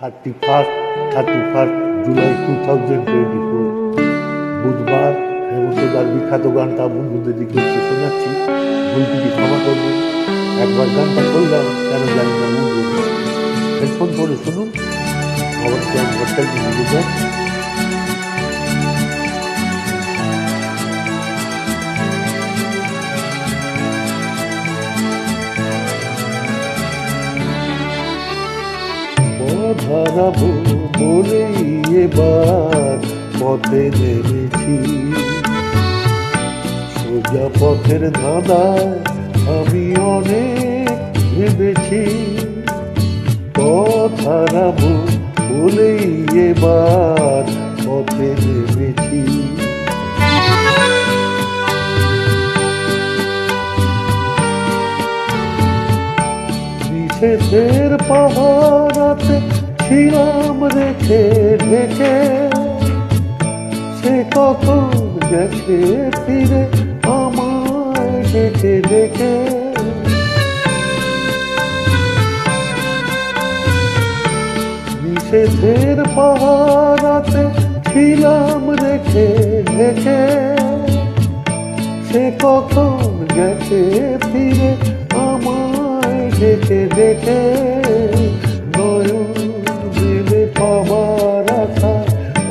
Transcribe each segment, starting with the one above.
31 জুলাই 2024 বুধবার হেমন্তদার বিখ্যাত গানটা বন্ধুদের রিকোয়েস্টে শোনাচ্ছি। ভুলটিকে ক্ষমা করবেন। একবার গানটা করলাম, কেন জানি না বন্ধু হেডফোন করে শুনুন। অবশ্যই ভট্টাল বুঝবেন। হারাবো বলেই এবার পথে নেমেছি, সোজা পথের ধাঁধায় আমি অনেক ভেবেছি। পথ হারাবো বলেই এবার পথে নেমেছি। নিষেধের পাহাড়াতে ছিলাম রেখে ঢেকে, সে কখন গেছে ফিরে আমায় ডেকে ডেকে। নিষেধের পাহাড়াতে ছিলাম রেখে ঢেকে, সে কখন গেছে ফিরে আমায় ডেকে ডেকে। নয়ন মেলে পাবার আশা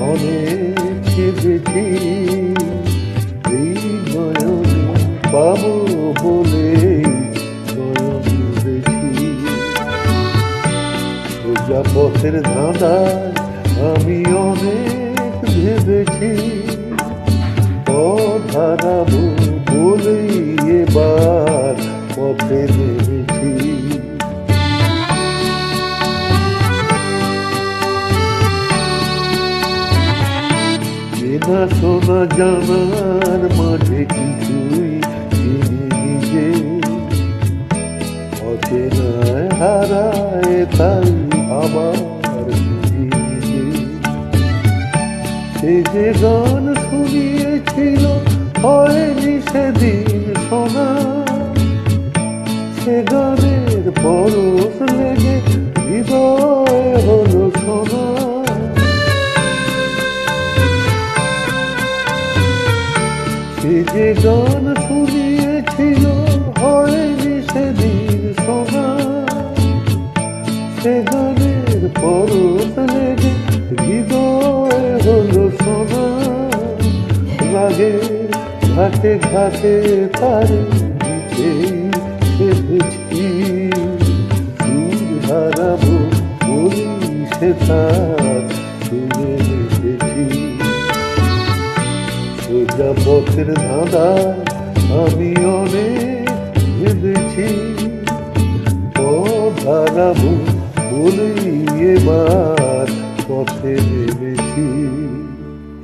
অনেক কেঁদেছি, এই নয়নে পাবো বলে নয়ন দেখি। সোজা পথের ধাঁধায় আমি অনেক ভেবেছি, পথ হারাবো বলেই এবার পথে নেমেছি। চেনা শোনা জানার মাঝে কিছুই চিনি নিজে, অচেনায় হারায় তাই আবার খুঁজি নিজে। সে যে গান শুনিয়েছিল হয়নি সেদিন শোনা, সে গানের পরশ লেগে হৃদয় হলো শোনা। সে যে গান শুনিয়েছিল হয়নি সেদিন শোনা, সে গানের পরশ লেগে হৃদয় হলো শোনা। রাগে ঘাটে ঘাটে তারে নিচেই সেধেছি, সুর হারাবো বলি সে তার সুরে রেখেছি। সোজা পথের ধাঁধায় আমি অনেক ভেবেছি, পথ হারাবো বলেই এবার পথে নেমেছি।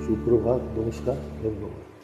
সুপ্রভাত, নমস্কার, ধন্যবাদ।